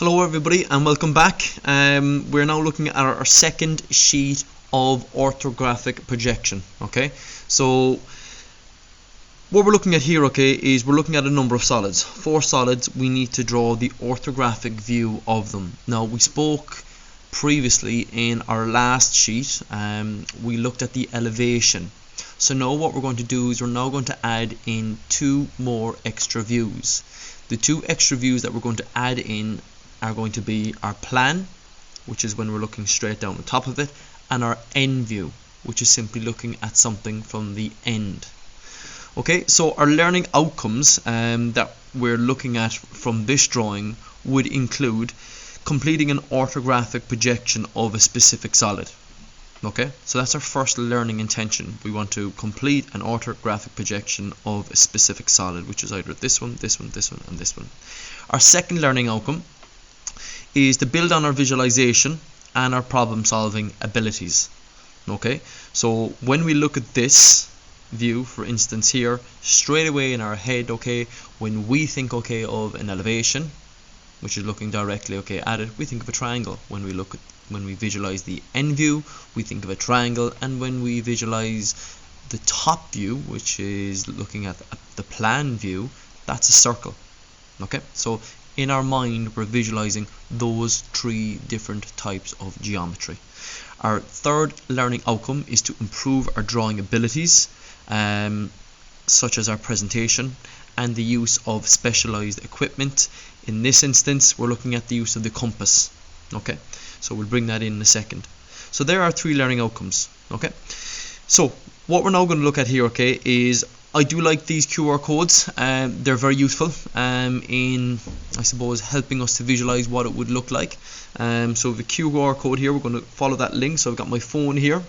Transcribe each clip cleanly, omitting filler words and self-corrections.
Hello everybody and welcome back. We're now looking at our second sheet of orthographic projection. Okay, so what we're looking at here, is we're looking at a number of solids. 4 solids. We need to draw the orthographic view of them. Now, we spoke previously in our last sheet, we looked at the elevation. So now what we're going to do is we're now going to add in 2 more extra views. The 2 extra views that we're going to add in are going to be our plan, which is when we're looking straight down the top of it, and our end view, which is simply looking at something from the end. Okay, so our learning outcomes that we're looking at from this drawing would include completing an orthographic projection of a specific solid. Okay, so that's our first learning intention. We want to complete an orthographic projection of a specific solid, which is either this one, this one, this one, and this one. Our second learning outcome is to build on our visualization and our problem solving abilities. Okay, so when we look at this view, for instance here, straight away in our head, when we think of an elevation, which is looking directly at it, we think of a triangle. When we visualize the end view, we think of a triangle, and when we visualize the top view, which is looking at the plan view, that's a circle. Okay, so in our mind we're visualizing those 3 different types of geometry. Our third learning outcome is to improve our drawing abilities, such as our presentation and the use of specialized equipment. In this instance, we're looking at the use of the compass. Okay, so we'll bring that in a second. So there are 3 learning outcomes. Okay, so what we're now going to look at here, is I do like these QR codes. They're very useful in, I suppose, helping us to visualize what it would look like. So the QR code here, we're going to follow that link. So I've got my phone here. I'm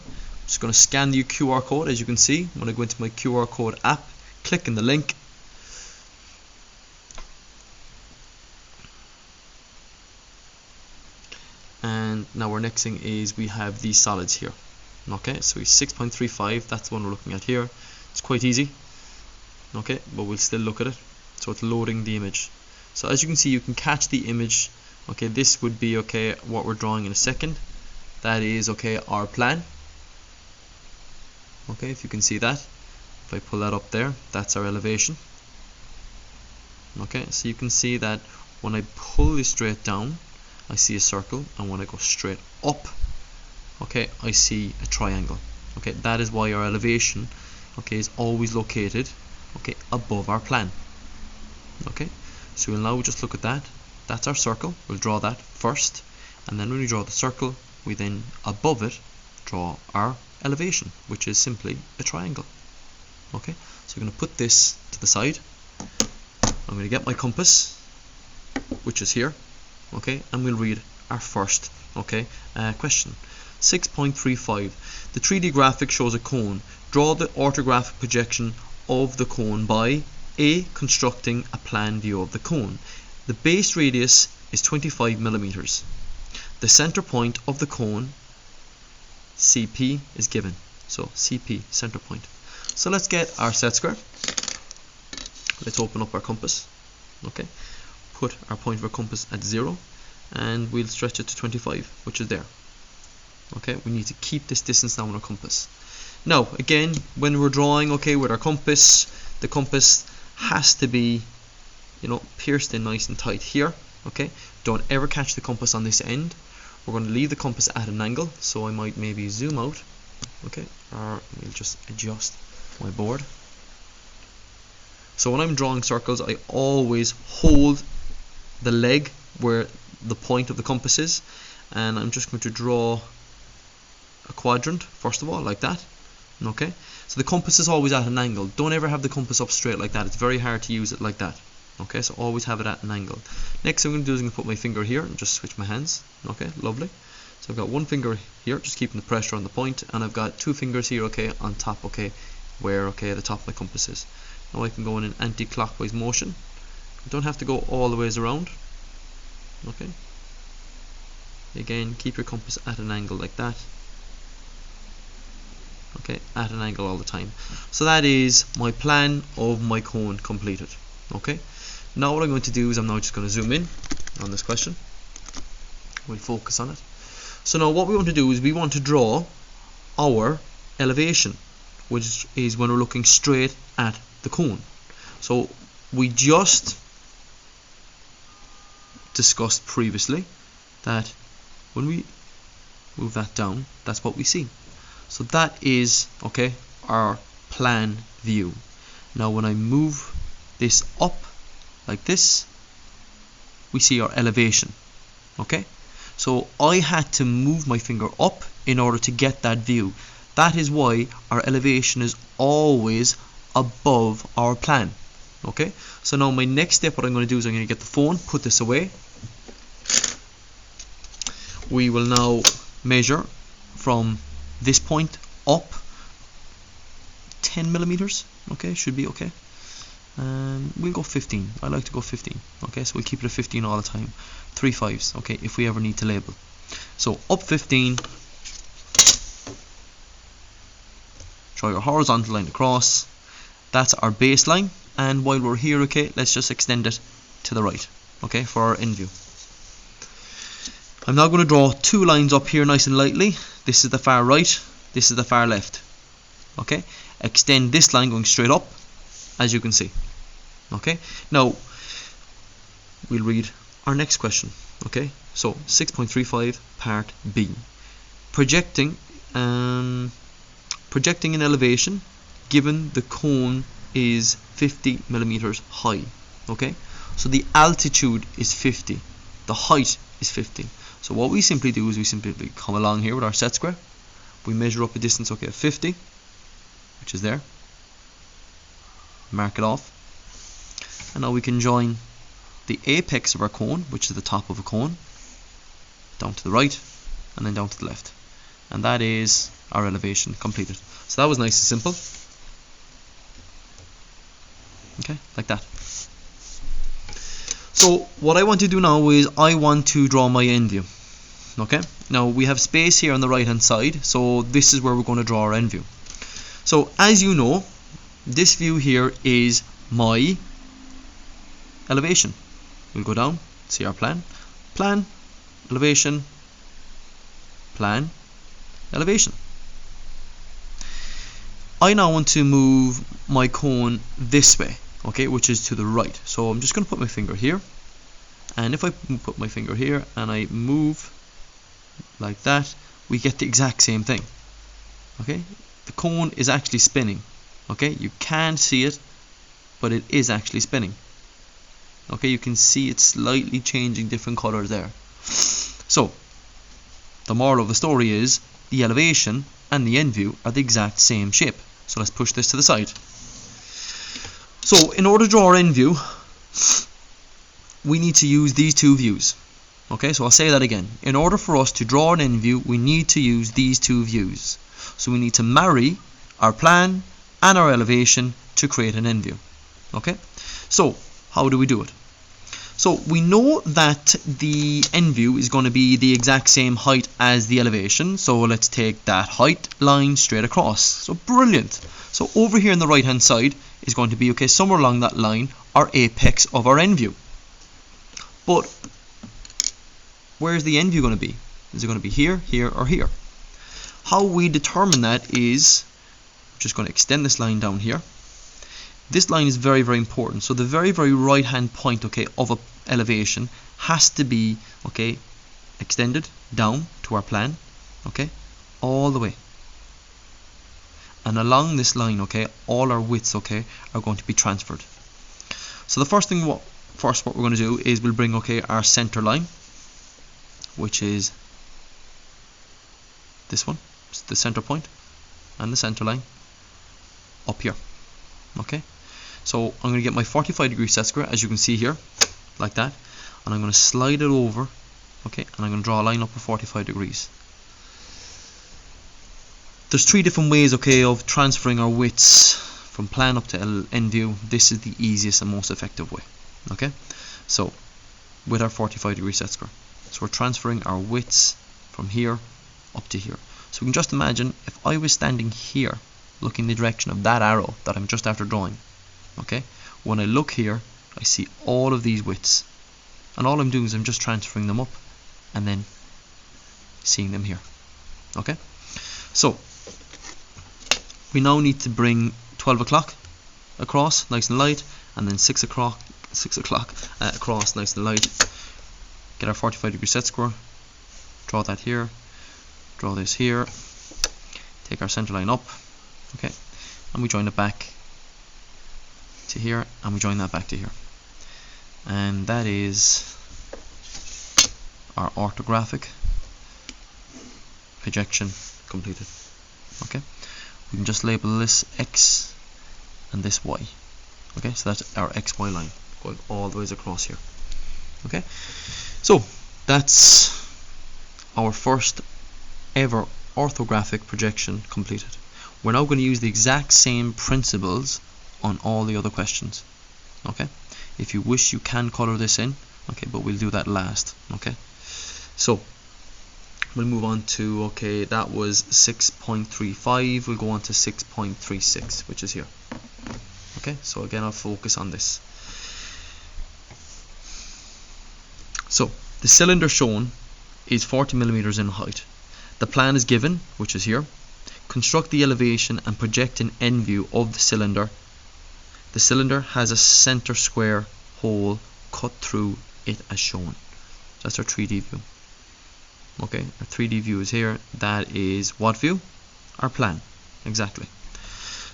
just going to scan the QR code. As you can see, I'm going to go into my QR code app, click in the link, and now our next thing is we have these solids here. Okay, so we 6.35, that's the one we're looking at here. It's quite easy. Okay, but we'll still look at it. So it's loading the image. So as you can see, you can catch the image. Okay, this would be what we're drawing in a second. That is our plan. Okay, if you can see that, if I pull that up there, that's our elevation. Okay, so you can see that when I pull this straight down, I see a circle, and when I go straight up, I see a triangle. Okay, that is why our elevation is always located above our plan. Okay, so we'll now just look at that. That's our circle. We'll draw that first, and then when we draw the circle, we then above it draw our elevation, which is simply a triangle. Okay, so we're going to put this to the side. I'm going to get my compass, which is here, and we'll read our first question. 6.35. The 3D graphic shows a cone. Draw the orthographic projection of the cone by A. Constructing a plan view of the cone. The base radius is 25 millimeters. The center point of the cone, CP, is given. So CP, center point. So let's get our set square. Let's open up our compass. Put our point of our compass at 0, and we'll stretch it to 25, which is there. We need to keep this distance now on our compass. Now again, when we're drawing with our compass, the compass has to be pierced in nice and tight here. Don't ever catch the compass on this end. We're going to leave the compass at an angle, so I might maybe zoom out, or we'll just adjust my board. So when I'm drawing circles, I always hold the leg where the point of the compass is, and I'm just going to draw a quadrant first of all, like that. So the compass is always at an angle. Don't ever have the compass up straight like that. It's very hard to use it like that. So always have it at an angle. Next thing I'm going to do is I'm going to put my finger here and just switch my hands. Lovely. So I've got one finger here, just keeping the pressure on the point, and I've got 2 fingers here on top where the top of my compass is. Now I can go in an anti-clockwise motion. You don't have to go all the ways around. Again, keep your compass at an angle like that. At an angle all the time. So that is my plan of my cone completed. Now what I'm going to do is I'm now just going to zoom in on this question. We'll focus on it. So now what we want to do is we want to draw our elevation, which is when we're looking straight at the cone. So we just discussed previously that when we move that down, that's what we see. So that is, okay, our plan view. Now when I move this up like this, we see our elevation. Okay, so I had to move my finger up in order to get that view. That is why our elevation is always above our plan. Okay, so now my next step, what I'm going to do is I'm going to get the phone, put this away. We will now measure from this point up 10 millimeters. Okay, should be okay. We'll go 15. I like to go 15. Okay, so we'll keep it at 15 all the time. 3 5s. Okay, if we ever need to label. So up 15. Draw your horizontal line across. That's our baseline. And while we're here, okay, let's just extend it to the right. Okay, for our end view. I'm now going to draw 2 lines up here nice and lightly. This is the far right. This is the far left. Okay, extend this line going straight up, as you can see. Okay, now we'll read our next question. Okay, so 6.35 part B. Projecting an elevation given the cone is 50 millimeters high. Okay, so the altitude is 50, the height is 50. So what we simply do is we simply come along here with our set square. We measure up a distance, okay, of 50, which is there. Mark it off. And now we can join the apex of our cone, which is the top of a cone, down to the right, and then down to the left. And that is our elevation completed. So that was nice and simple. Okay, like that. So what I want to do now is I want to draw my end view. Okay, now we have space here on the right hand side, so this is where we're going to draw our end view. So as you know, this view here is my elevation. We'll go down, see our plan, elevation, plan, elevation. I now want to move my cone this way, okay, which is to the right. So I'm just going to put my finger here, and if I put my finger here and I move like that, we get the exact same thing. Okay, the cone is actually spinning. Okay, you can't see it, but it is actually spinning. Okay, you can see it's slightly changing different colors there. So the moral of the story is the elevation and the end view are the exact same shape. So let's push this to the side. So in order to draw our end view, we need to use these 2 views. Okay, so I'll say that again. In order for us to draw an end view, we need to use these 2 views. So we need to marry our plan and our elevation to create an end view. Okay, so how do we do it? So we know that the end view is going to be the exact same height as the elevation. So let's take that height line straight across. So brilliant. So over here on the right hand side is going to be, okay, somewhere along that line, our apex of our end view. But where's the end view going to be? Is it going to be here, here, or here? How we determine that is, I'm just going to extend this line down here. This line is very, very important. So the very, very right hand point, okay, of a elevation has to be, okay, extended down to our plan, okay, all the way. And along this line, okay, all our widths, okay, are going to be transferred. So the first thing, what we're going to do is we'll bring, okay, our center line, which is this one, it's the center point, and the center line up here. Okay, so I'm going to get my 45-degree set square, as you can see here, like that, and I'm going to slide it over, okay, and I'm going to draw a line up of 45 degrees. There's 3 different ways, okay, of transferring our widths from plan up to end view. This is the easiest and most effective way. Okay, so with our 45-degree set square, so we're transferring our widths from here up to here. So we can just imagine if I was standing here looking the direction of that arrow that I'm just after drawing, okay, when I look here I see all of these widths, and all I'm doing is I'm just transferring them up and then seeing them here. Okay, so we now need to bring 12 o'clock across nice and light, and then 6 o'clock across nice and light. Get our 45-degree set square, draw that here, draw this here, take our center line up, okay, and we join it back to here, and we join that back to here, and that is our orthographic projection completed. Okay, we can just label this X and this Y. Okay, so that's our XY line going all the ways across here. Okay, so that's our first ever orthographic projection completed. We're now going to use the exact same principles on all the other questions. Okay, if you wish you can color this in, okay, but we'll do that last. Okay, so we'll move on to, okay, that was 6.35, we'll go on to 6.36, which is here. Okay, so again I'll focus on this. So the cylinder shown is 40 millimeters in height. The plan is given, which is here. Construct the elevation and project an end view of the cylinder. The cylinder has a center square hole cut through it as shown. That's our 3D view. Okay, our 3D view is here. That is what view? Our plan, exactly.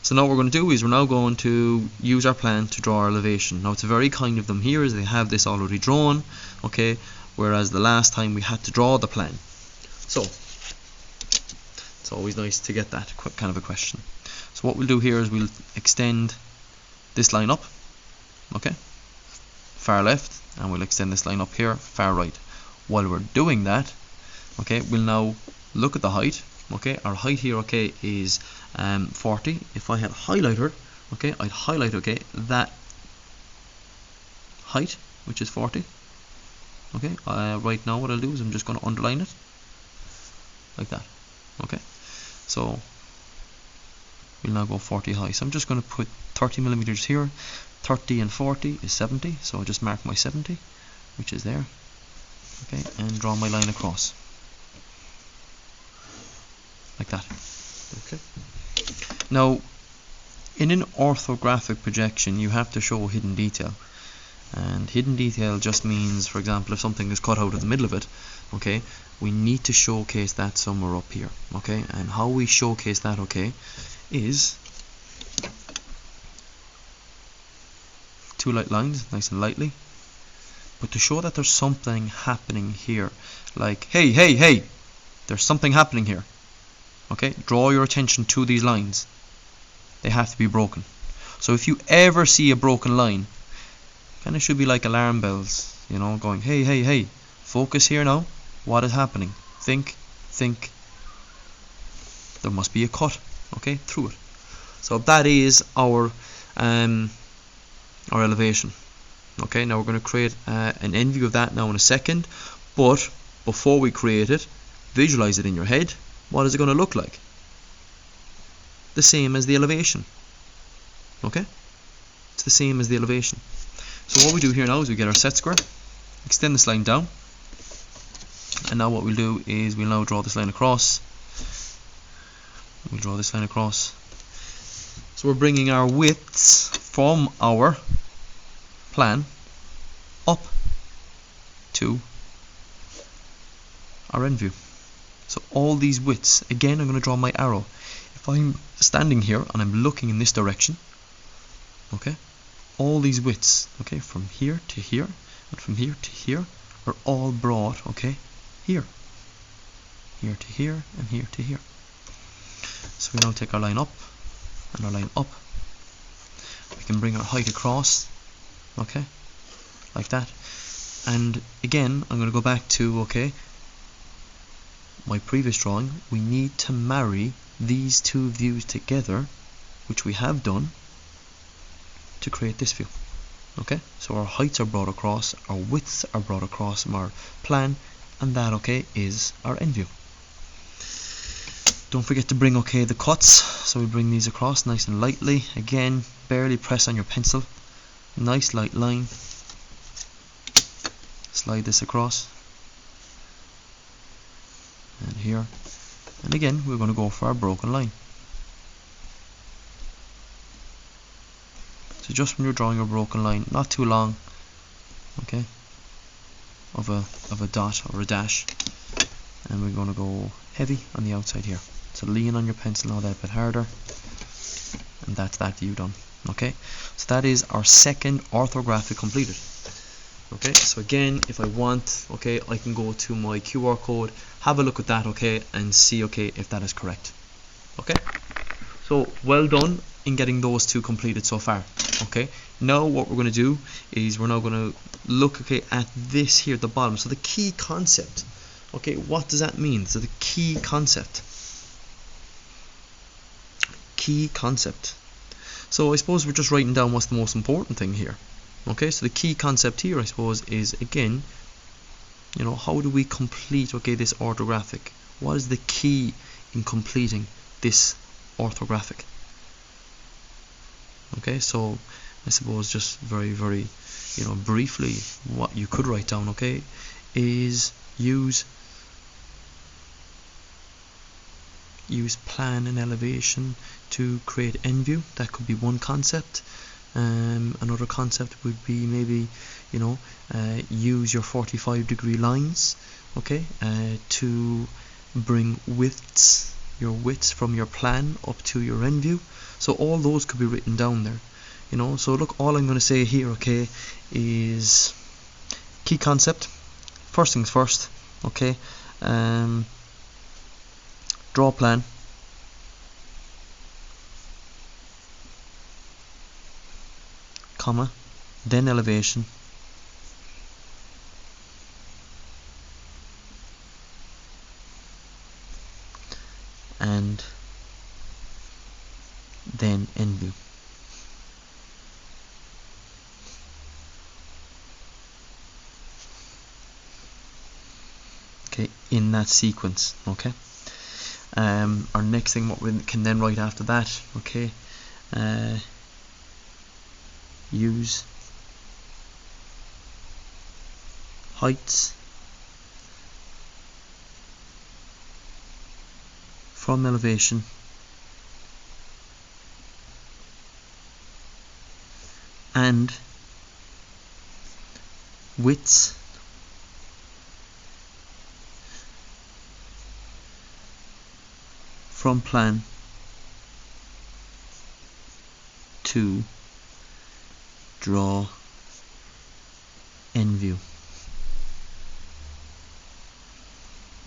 So now what we're going to do is we're now going to use our plan to draw our elevation. Now it's very kind of them here as they have this already drawn, okay, whereas the last time we had to draw the plan. So it's always nice to get that kind of a question. So what we'll do here is we'll extend this line up, okay, far left, and we'll extend this line up here, far right. While we're doing that, okay, we'll now look at the height. Okay, our height here, okay, is 40. If I had highlighted, okay, I'd highlight, okay, that height, which is 40. Okay, right now what I'll do is I'm just going to underline it like that. Okay, so we'll now go 40 high. So I'm just going to put 30 millimeters here. 30 and 40 is 70, so I'll just mark my 70, which is there. Okay, and draw my line across like that. Okay, now in an orthographic projection you have to show hidden detail, and hidden detail just means, for example, if something is cut out of the middle of it, okay, we need to showcase that somewhere up here. Okay, and how we showcase that, okay, is two light lines, nice and lightly, but to show that there's something happening here, like hey, hey, hey, there's something happening here. Okay, draw your attention to these lines. They have to be broken. So if you ever see a broken line, kind of should be like alarm bells, you know, going hey, hey, hey, focus here now. What is happening? Think. There must be a cut, okay, through it. So that is our elevation. Okay, now we're going to create an end view of that now in a second, but before we create it, visualize it in your head. What is it going to look like? The same as the elevation. Okay? It's the same as the elevation. So what we do here now is we get our set square, extend this line down, and now what we'll do is we'll now draw this line across. We'll draw this line across. So we're bringing our widths from our plan up to our end view. So all these widths, again I'm going to draw my arrow. If I'm standing here and I'm looking in this direction, okay, all these widths, okay, from here to here and from here to here are all brought, okay, here to here and here to here. So we now take our line up and our line up. We can bring our height across, okay, like that. And again I'm going to go back to, okay, my previous drawing. We need to marry these two views together, which we have done, to create this view. Okay, so our heights are brought across, our widths are brought across from our plan, and that, okay, is our end view. Don't forget to bring, okay, the cuts. So we bring these across nice and lightly. Again, barely press on your pencil. Nice light line. Slide this across. here, and again we're going to go for our broken line. So just when you're drawing a broken line, not too long, okay, of a dot or a dash, and we're going to go heavy on the outside here. So lean on your pencil now that bit harder, and that's that view done. Okay, so that is our second orthographic completed. Okay, so again, if I want, okay, I can go to my QR code, have a look at that, okay, and see, okay, if that is correct. Okay, so well done in getting those two completed so far. Okay, now what we're going to do is we're now going to look, okay, at this here at the bottom. So the key concept, okay, what does that mean? So the key concept. So I suppose we're just writing down what's the most important thing here. Okay, so the key concept here, I suppose, is again, you know, how do we complete, okay, this orthographic? What is the key in completing this orthographic? Okay, so I suppose just very, you know, briefly, what you could write down, okay, is use plan and elevation to create end view. That could be one concept. Another concept would be maybe, you know, use your 45-degree lines, okay, to bring your widths from your plan up to your end view. So all those could be written down there, you know. So look, all I'm going to say here, okay, is key concept. First things first, okay, draw plan, comma, then elevation, and then end view. Okay, in that sequence. Okay. Our next thing, what we can then write after that, okay, use heights from elevation and widths from plan to draw end view.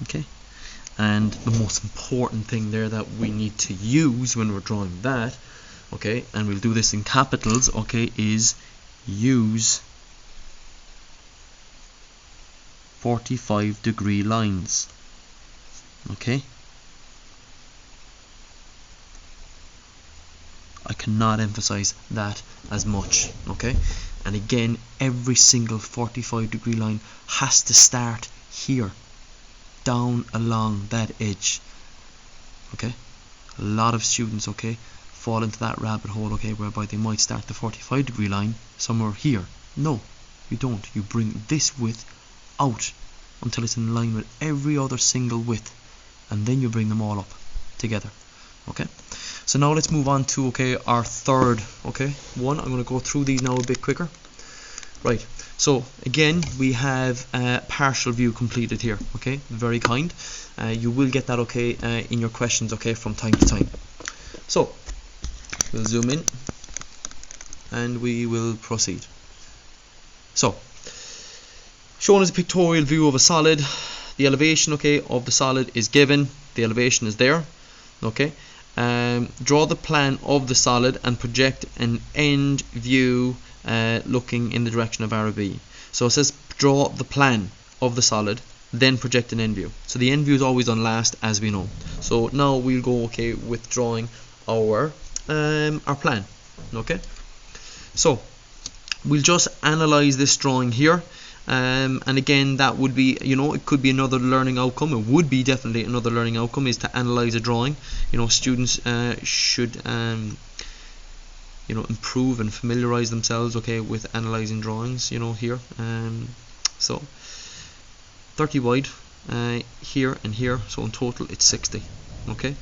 Okay, and the most important thing there that we need to use when we're drawing that, okay, and we'll do this in capitals, okay, is use 45-degree lines. Okay, I cannot emphasize that as much. Okay, and again, every single 45-degree line has to start here, down along that edge. Okay, a lot of students, okay, fall into that rabbit hole, okay, whereby they might start the 45-degree line somewhere here. No, you don't. You bring this width out until it's in line with every other single width, and then you bring them all up together. Okay, so now let's move on to, okay, our third, okay, one. I'm going to go through these now a bit quicker. Right, so again, we have partial view completed here. Okay, very kind. You will get that, okay, in your questions, okay, from time to time. So we'll zoom in and we will proceed. So, shown as a pictorial view of a solid, the elevation, okay, of the solid is given. The elevation is there. Okay, draw the plan of the solid and project an end view looking in the direction of RB. So it says draw the plan of the solid, then project an end view. So the end view is always on last, as we know. So now we'll go, okay, with drawing our plan. Okay, so we'll just analyze this drawing here. And again, that would be, you know, it could be another learning outcome. It would be definitely another learning outcome, is to analyze a drawing. You know, students should you know, improve and familiarize themselves, okay, with analyzing drawings, you know, here. So 30 wide, here and here, so in total it's 60. Okay,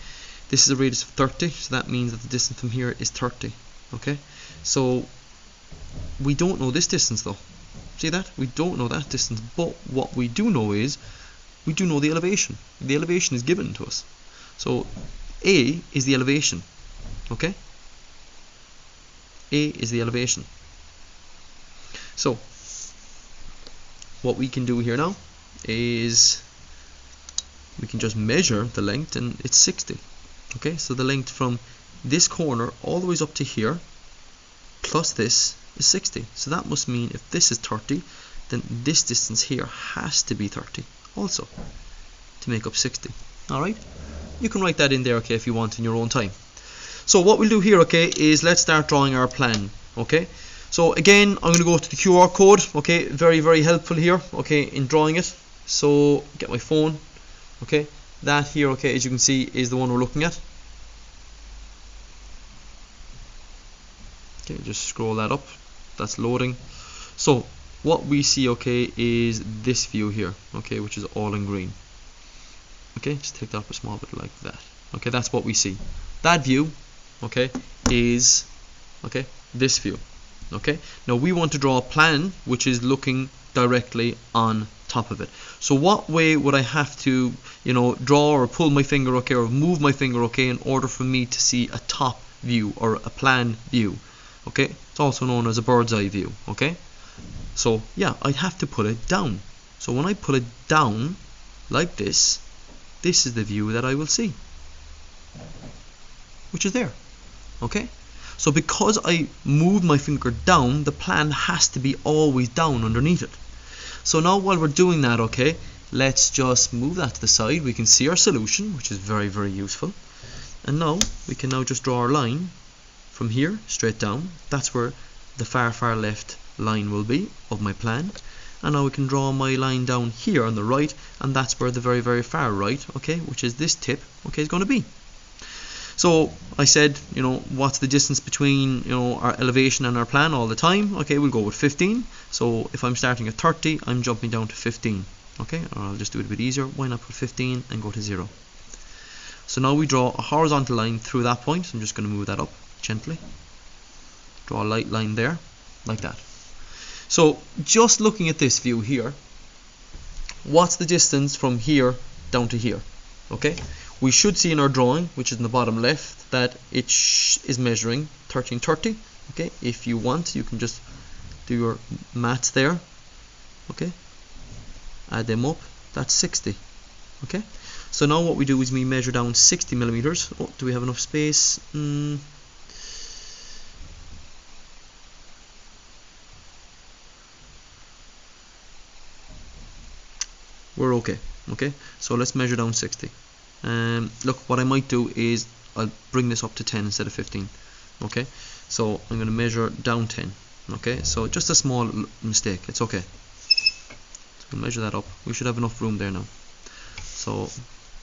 this is a radius of 30, so that means that the distance from here is 30. Okay, so we don't know this distance though. See that? We don't know that distance, but what we do know is we do know the elevation. The elevation is given to us. So A is the elevation. Okay? A is the elevation. So what we can do here now is we can just measure the length, and it's 60. Okay, so the length from this corner all the way up to here plus this is 60. So that must mean if this is 30, then this distance here has to be 30 also to make up 60. Alright, you can write that in there, okay, if you want in your own time. So what we'll do here, okay, is let's start drawing our plan. Okay, so again I'm going to go to the QR code. Okay, very, very helpful here, okay, in drawing it. So get my phone. Okay, that here, okay, as you can see, is the one we're looking at. Okay, just scroll that up. That's loading. So what we see, okay, is this view here, okay, which is all in green. Okay, just take that up a small bit like that. Okay, that's what we see. That view, okay, is, okay, this view. Okay, now we want to draw a plan which is looking directly on top of it. So what way would I have to, you know, draw or pull my finger, okay, or move my finger, okay, in order for me to see a top view or a plan view? Okay, it's also known as a bird's eye view. Okay, so yeah, I'd have to put it down. So when I put it down like this, this is the view that I will see, which is there. Okay, so because I move my finger down, the plan has to be always down underneath it. So now while we're doing that, okay, let's just move that to the side. We can see our solution, which is very, very useful. And now we can now just draw our line from here straight down. That's where the far, far left line will be of my plan. And now we can draw my line down here on the right, and that's where the very, very far right, okay, which is this tip, okay, is going to be. So I said, you know, what's the distance between, you know, our elevation and our plan all the time? Okay, we'll go with 15. So if I'm starting at 30, I'm jumping down to 15. Okay, or I'll just do it a bit easier. Why not put 15 and go to 0? So now we draw a horizontal line through that point. So I'm just going to move that up gently. Draw a light line there, like that. So just looking at this view here, what's the distance from here down to here? Okay, we should see in our drawing, which is in the bottom left, that it is measuring 1330. Okay, if you want, you can just do your maths there. Okay, add them up, that's 60. Okay, so now what we do is we measure down 60 millimeters. Oh, do we have enough space? We're okay. Okay, so let's measure down 60. Look, what I might do is I'll bring this up to 10 instead of 15. Okay, so I'm going to measure down 10. Okay, so just a small mistake, it's okay. So we'll measure that up. We should have enough room there now. So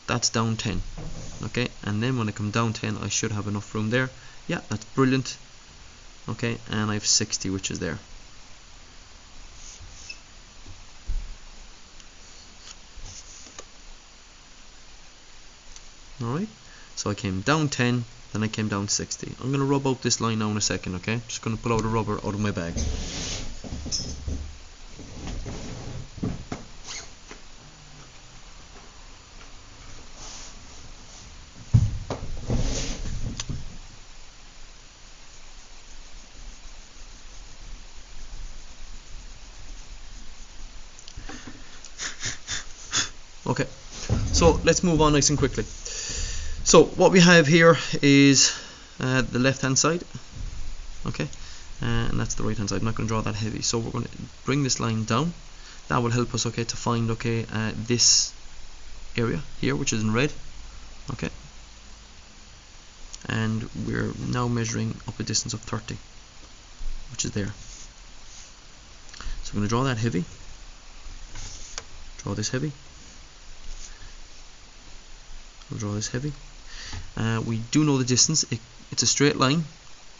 that's down 10. Okay, and then when I come down 10, I should have enough room there. Yeah, that's brilliant. Okay, and I have 60, which is there. Alright, so I came down 10, then I came down 60. I'm going to rub out this line now in a second, okay? I'm just going to pull out a rubber out of my bag. Okay, so let's move on nice and quickly. So what we have here is the left hand side, okay, and that's the right hand side. I'm not going to draw that heavy, so we're going to bring this line down. That will help us, okay, to find, okay, this area here, which is in red, okay, and we're now measuring up a distance of 30, which is there. So I'm going to draw that heavy, draw this heavy, I'll draw this heavy. We do know the distance. It's a straight line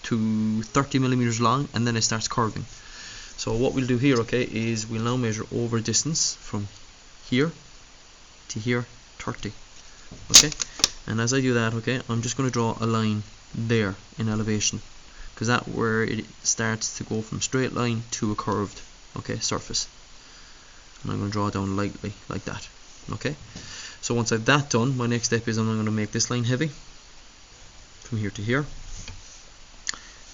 to 30 millimeters long, and then it starts curving. So what we'll do here, okay, is we'll now measure over distance from here to here, 30. Okay, and as I do that, okay, I'm just going to draw a line there in elevation, because that's where it starts to go from straight line to a curved, okay, surface. And I'm going to draw it down lightly like that. Okay, so once I've that done, my next step is I'm going to make this line heavy from here to here,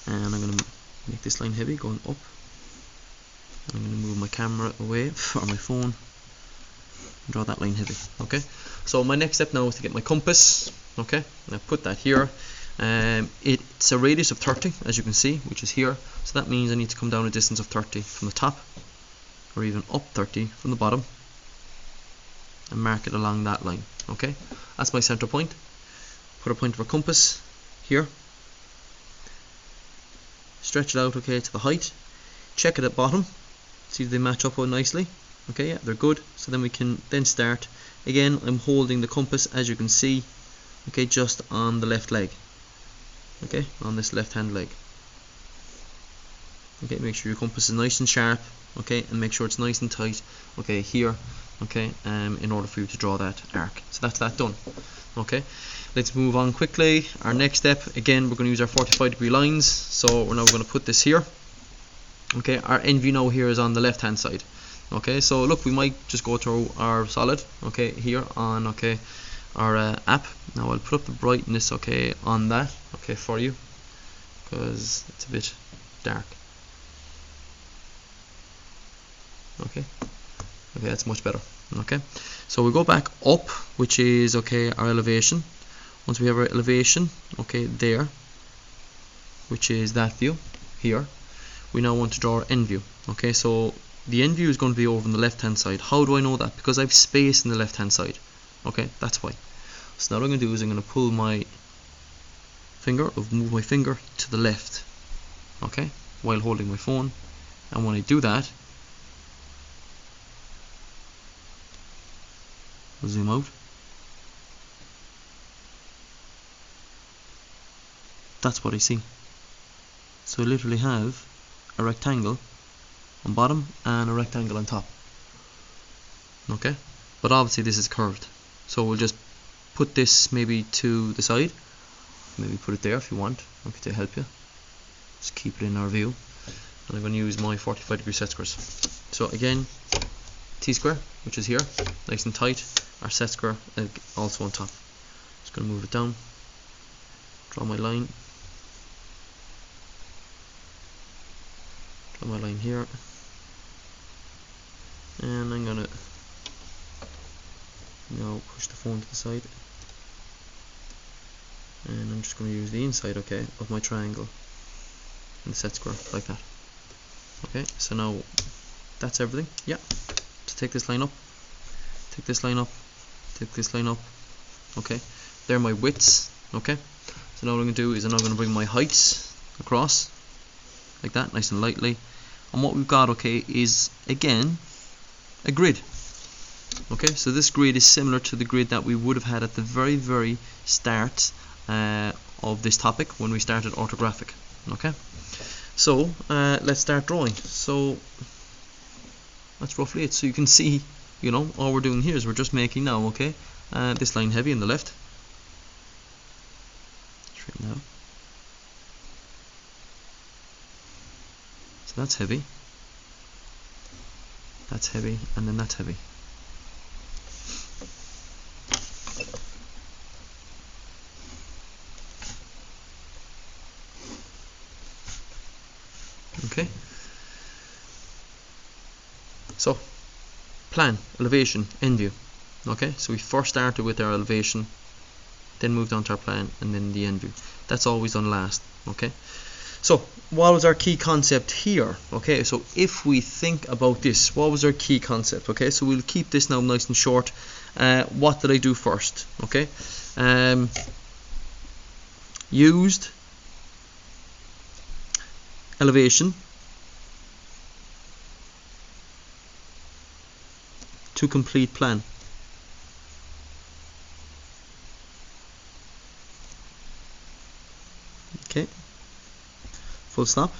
and I'm going to make this line heavy going up. I'm going to move my camera away from my phone and draw that line heavy. Okay, so my next step now is to get my compass. Okay, and I put that here. It's a radius of 30, as you can see, which is here, so that means I need to come down a distance of 30 from the top, or even up 30 from the bottom, and mark it along that line. Okay, that's my center point. Put a point of a compass here, stretch it out, okay, to the height, check it at bottom, see if they match up nicely. Okay, yeah, they're good. So then we can then start. Again, I'm holding the compass, as you can see, okay, just on the left leg, okay, on this left hand leg. Okay, make sure your compass is nice and sharp, okay, and make sure it's nice and tight, okay, here, okay, in order for you to draw that arc. So that's that done. Okay, let's move on quickly. Our next step, again, we're going to use our 45-degree lines. So we're now going to put this here. Okay, our end view now here is on the left hand side. Okay, so look, we might just go to our solid, okay, here on, okay, our app. Now I'll put up the brightness, okay, on that, okay, for you, because it's a bit dark. Okay, that's much better. Okay, so we go back up, which is, okay, our elevation. Once we have our elevation, okay, there, which is that view here, we now want to draw our end view. Okay, so the end view is going to be over on the left hand side. How do I know that? Because I have space in the left hand side. Okay, that's why. So now what I'm going to do is I'm going to pull my finger, or move my finger to the left, okay, while holding my phone. And when I do that, I'll zoom out. That's what I see. So I literally have a rectangle on bottom and a rectangle on top. Okay, but obviously this is curved, so we'll just put this maybe to the side, maybe put it there if you want, okay, to help you. Just keep it in our view, and I'm going to use my 45-degree set squares. So again, T-square, which is here, nice and tight. Our set square also on top. Just going to move it down, draw my line, draw my line here, and I'm going to now push the phone to the side, and I'm just going to use the inside, okay, of my triangle and the set square like that. Okay, so now that's everything. Yeah, so take this line up, take this line up, take this line up. Okay, they're my widths. Okay, so now what I'm going to do is I'm now going to bring my heights across like that, nice and lightly. And what we've got, okay, is again a grid. Okay, so this grid is similar to the grid that we would have had at the very start of this topic when we started orthographic. Okay, so let's start drawing. So that's roughly it. So you can see, you know, all we're doing here is we're just making now, okay, this line heavy in the left, straighten out. So that's heavy, and then that's heavy. Okay, so plan, elevation, end view. Okay, so we first started with our elevation, then moved on to our plan, and then the end view. That's always done last. Okay, so what was our key concept here? Okay, so if we think about this, what was our key concept? Okay, so we'll keep this now nice and short. What did I do first? Okay, used elevation to complete plan. Okay, full stop.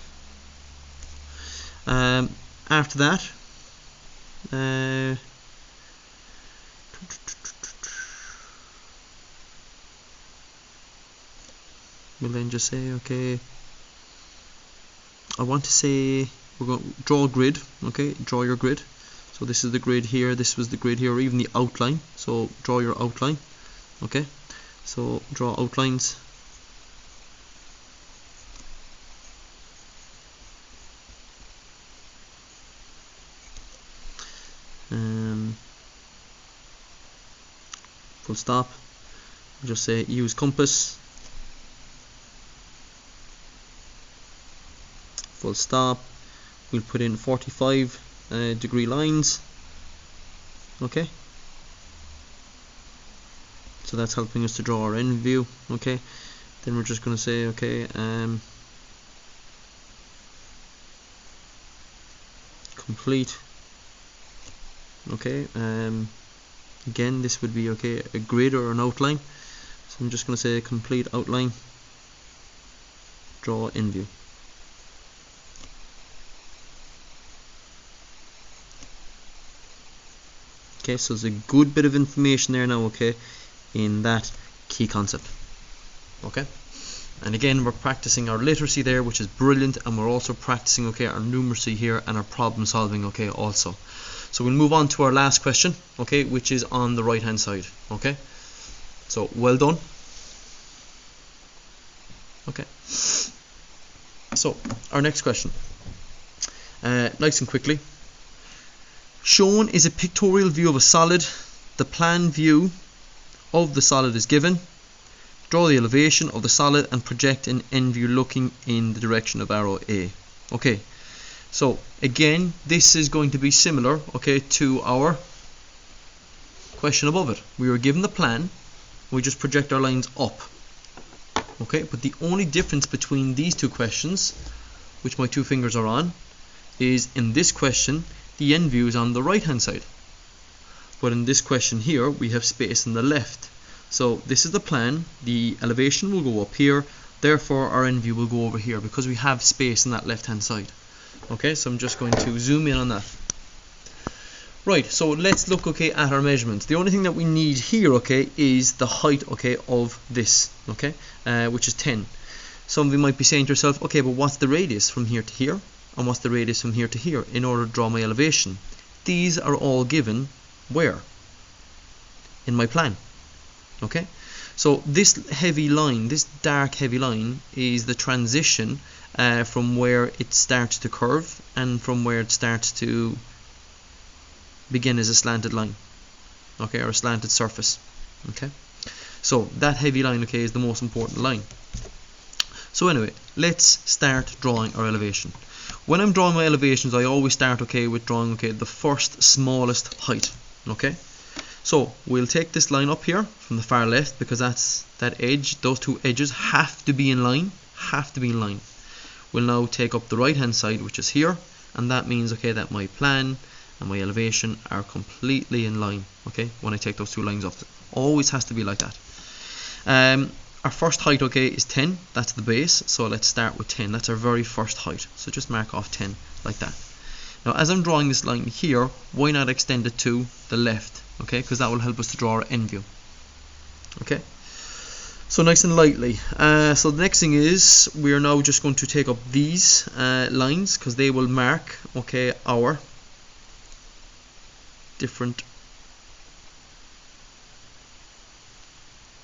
After that, we'll then just say, okay, I want to say we're going to draw a grid. Okay, draw your grid. So this is the grid here, this was the grid here, or even the outline. So draw your outline. Okay, so draw outlines. Full stop. Just say use compass. Full stop. We'll put in 45 degree lines. Okay, so that's helping us to draw our end view. Okay, then we're just going to say, okay, complete. Okay, again, this would be, okay, a grid or an outline. So I'm just going to say complete outline, draw end view. Okay, so there's a good bit of information there now, okay, in that key concept. Okay, and again, we're practicing our literacy there, which is brilliant, and we're also practicing, okay, our numeracy here and our problem solving, okay, also. So we'll move on to our last question, okay, which is on the right hand side. Okay, so well done. Okay, so our next question, nice and quickly. Shown is a pictorial view of a solid. The plan view of the solid is given. Draw the elevation of the solid and project an end view looking in the direction of arrow A. Okay, so again, this is going to be similar, okay, to our question above it. We were given the plan, we just project our lines up. Okay, but the only difference between these two questions, which my two fingers are on, is in this question the end view is on the right hand side, but in this question here we have space on the left. So this is the plan, the elevation will go up here, therefore our end view will go over here because we have space on that left hand side. Okay, so I'm just going to zoom in on that. Right, so let's look, okay, at our measurements. The only thing that we need here, okay, is the height, okay, of this, okay, which is 10. Some of you might be saying to yourself, okay, but what's the radius from here to here? And what's the radius from here to here in order to draw my elevation? These are all given where? In my plan. Okay, so this heavy line, this dark heavy line, is the transition from where it starts to curve and from where it starts to begin as a slanted line, okay, or a slanted surface. Okay, so that heavy line, okay, is the most important line. So anyway, let's start drawing our elevation. When I'm drawing my elevations, I always start, okay, with drawing, okay, the first smallest height. Okay, so we'll take this line up here from the far left because that's that edge. Those two edges have to be in line. We'll now take up the right hand side, which is here, and that means, okay, that my plan and my elevation are completely in line. Okay, when I take those two lines up, it always has to be like that. Our first height, okay, is 10. That's the base, so let's start with 10. That's our very first height, so just mark off 10 like that. Now as I'm drawing this line here, why not extend it to the left? Okay, because that will help us to draw our end view. Okay, so nice and lightly. So the next thing is we are now just going to take up these lines because they will mark, okay, our different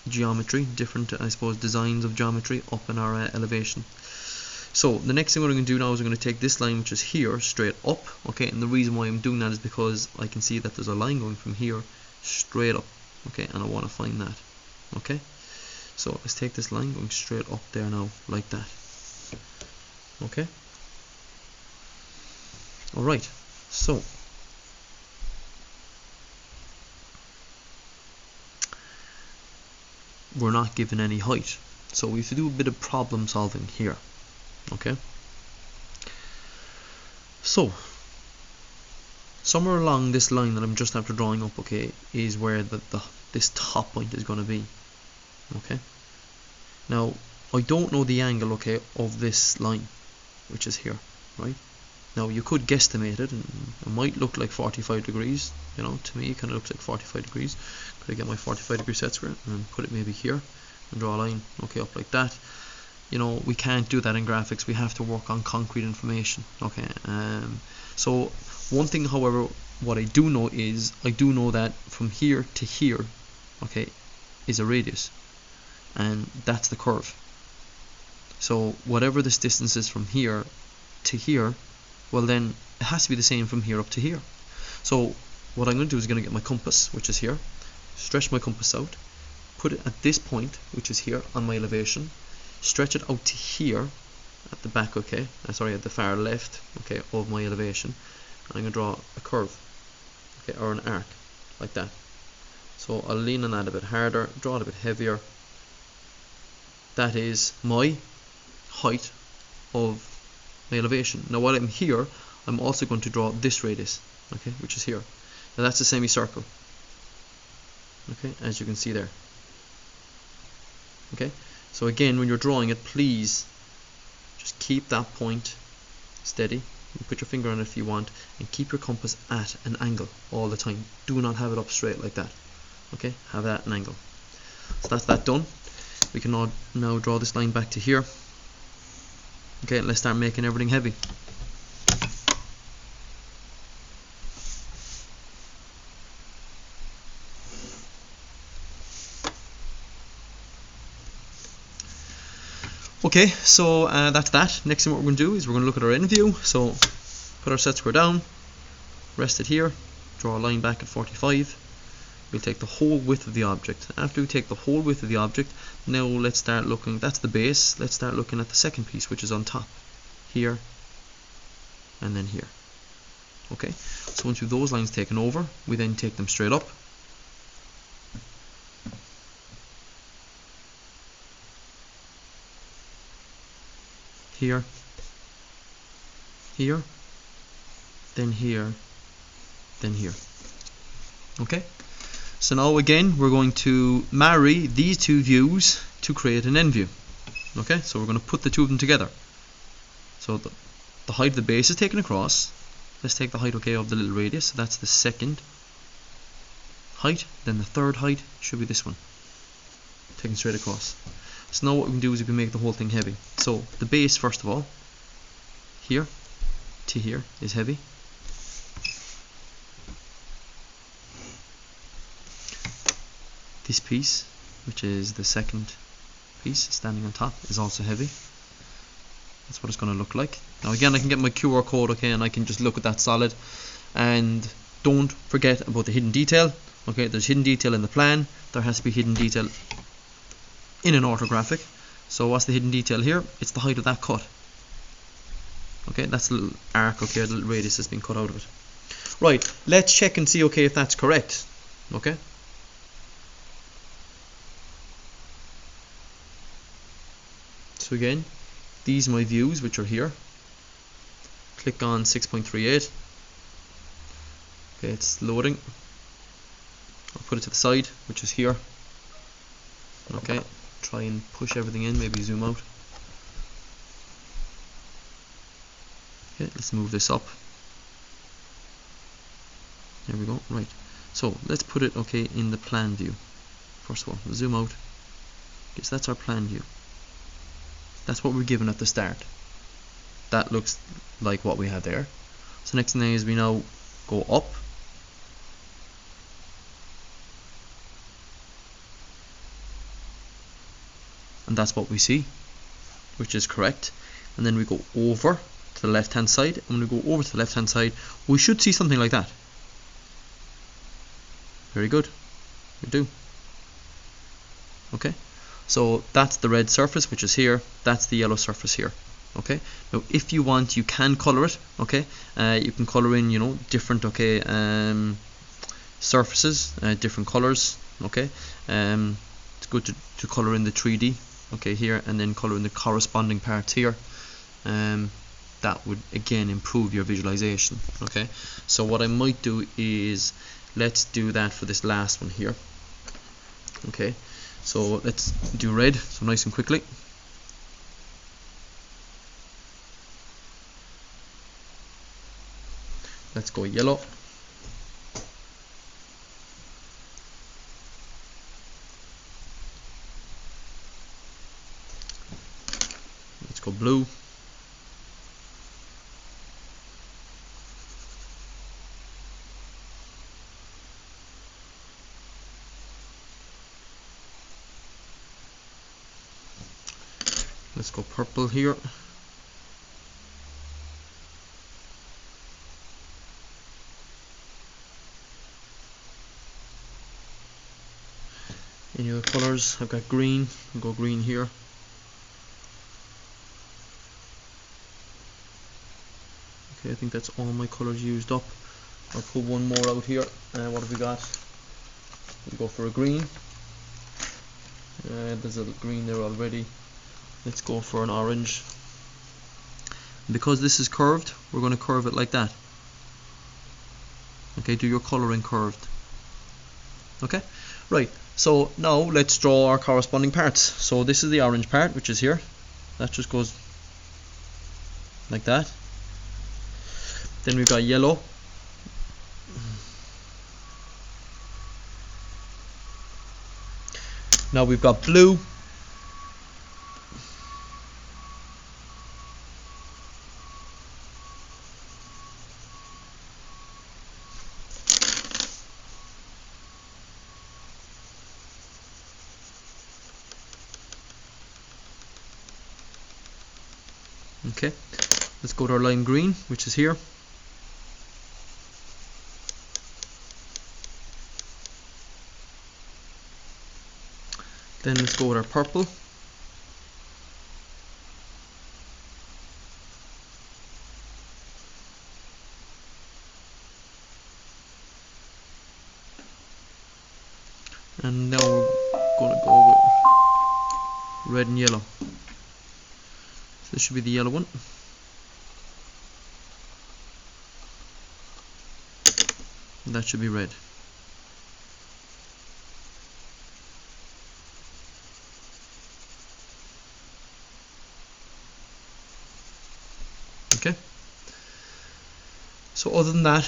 geometry, different, I suppose, designs of geometry up in our elevation. So the next thing we're going to do now is we're going to take this line, which is here, straight up. Okay, and the reason why I'm doing that is because I can see that there's a line going from here straight up. Okay, and I want to find that. Okay, so let's take this line going straight up there now, like that. Okay, alright, so we're not given any height, so we have to do a bit of problem solving here. Okay, so somewhere along this line that I'm just after drawing up, okay, is where this top point is going to be. Okay, now I don't know the angle, okay, of this line, which is here, right? Now you could guesstimate it, and it might look like 45 degrees. You know, to me it kind of looks like 45 degrees. Could I get my 45 degree set square and put it maybe here and draw a line, okay, up like that, you know, we can't do that in graphics. We have to work on concrete information. Okay. So one thing, however, what I do know is I do know that from here to here, okay, is a radius, and that's the curve. So whatever this distance is from here to here, well then it has to be the same from here up to here. So what I'm going to do is going to get my compass, which is here, stretch my compass out, put it at this point, which is here on my elevation, stretch it out to here at the back, okay, sorry, at the far left, okay, of my elevation. I'm going to draw a curve, okay, or an arc, like that. So I'll lean on that a bit harder, draw it a bit heavier. That is my height of my elevation. Now while I'm here, I'm also going to draw this radius, okay, which is here. Now that's a semicircle, okay, as you can see there. Okay, so again, when you're drawing it, please just keep that point steady. You put your finger on it if you want, and keep your compass at an angle all the time. Do not have it up straight like that. Okay, have that at an angle. So that's that done. We can now draw this line back to here. Okay, let's start making everything heavy. Okay, so that's that. Next thing what we're going to do is we're going to look at our end view. So put our set square down, rest it here, draw a line back at 45. We'll take the whole width of the object. After we take the whole width of the object, now let's start looking, that's the base, let's start looking at the second piece, which is on top, here, and then here. Okay, so once we have those lines taken over, we then take them straight up. Here, here, then here, then here. Okay, so now again we're going to marry these two views to create an end view. Okay, so we're going to put the two of them together. So the height of the base is taken across. Let's take the height, okay, of the little radius. So that's the second height. Then the third height should be this one, taken straight across. So now what we can do is we can make the whole thing heavy. So the base, first of all, here to here is heavy. This piece, which is the second piece standing on top, is also heavy. That's what it's going to look like. Now again, I can get my QR code, okay, and I can just look at that solid. And don't forget about the hidden detail. Okay, there's hidden detail in the plan. There has to be hidden detail in an orthographic. So what's the hidden detail here? It's the height of that cut. Okay, that's a little arc, okay, a little radius has been cut out of it. Right, let's check and see, okay, if that's correct. Okay. So again, these are my views, which are here. Click on 6.38. Okay, it's loading. I'll put it to the side, which is here. Okay, try and push everything in, maybe zoom out. Okay, let's move this up. There we go, right. So let's put it, okay, in the plan view. First of all, zoom out. Okay, so that's our plan view. That's what we're given at the start. That looks like what we had there. So next thing is we now go up. And that's what we see, which is correct. And then we go over to the left hand side. And when we go over to the left hand side, we should see something like that. Very good. We do. Okay. So that's the red surface, which is here. That's the yellow surface here. Okay. Now, if you want, you can color it. Okay. You can color in, you know, different, okay, surfaces, different colors. Okay. It's good to color in the 3D. Okay, here, and then color in the corresponding parts here. That would again improve your visualization. Okay. So what I might do is let's do that for this last one here. Okay. So let's do red, so nice and quickly. Let's go yellow. go blue. Let's go purple here. Any other colours? I've got green. I'll go green here. Okay, I think that's all my colours used up. I'll put one more out here. What have we got? We'll go for a green. There's a green there already. Let's go for an orange. Because this is curved, we're going to curve it like that. Okay, do your colouring curved. Okay, right. So now let's draw our corresponding parts. So this is the orange part, which is here. That just goes like that. Then we've got yellow. Now we've got blue. Okay, let's go to our lime green, which is here. Then let's go with our purple. And now we're going to go with red and yellow. So this should be the yellow one. And that should be red. Okay. So other than that,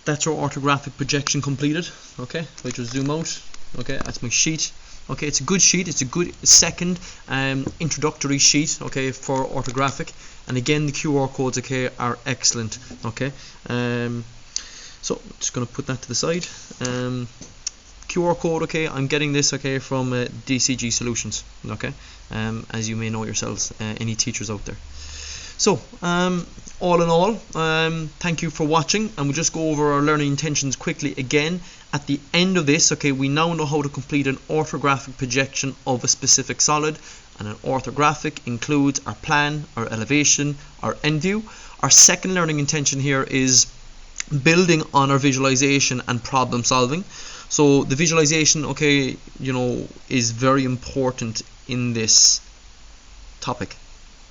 that's our orthographic projection completed. Okay, if I just zoom out, okay, that's my sheet. Okay, it's a good sheet, it's a good second introductory sheet, okay, for orthographic. And again, the QR codes, okay, are excellent. Okay, so just going to put that to the side. QR code, okay, I'm getting this, okay, from DCG Solutions. Okay, as you may know yourselves, any teachers out there. So all in all, thank you for watching, and we'll just go over our learning intentions quickly again. At the end of this, okay, we now know how to complete an orthographic projection of a specific solid, and an orthographic includes our plan, our elevation, our end view. Our second learning intention here is building on our visualization and problem solving. So the visualization, okay, you know, is very important in this topic.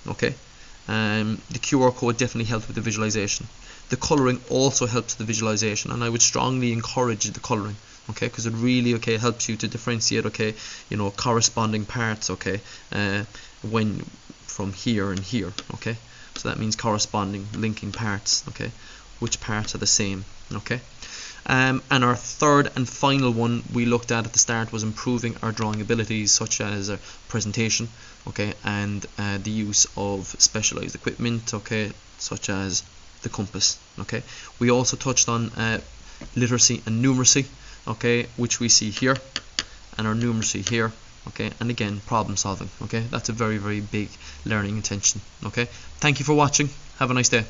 Okay. The QR code definitely helps with the visualization. The colouring also helps with the visualization, and I would strongly encourage the colouring, okay, because it really, okay, helps you to differentiate, okay, you know, corresponding parts, okay, when from here and here, okay. So that means corresponding, linking parts, okay, which parts are the same, okay. And our third and final one we looked at the start was improving our drawing abilities, such as presentation, okay, and the use of specialized equipment, okay, such as the compass. Okay, we also touched on literacy and numeracy, okay, which we see here, and our numeracy here, okay, and again problem solving. Okay, that's a very, very big learning intention. Okay, thank you for watching. Have a nice day.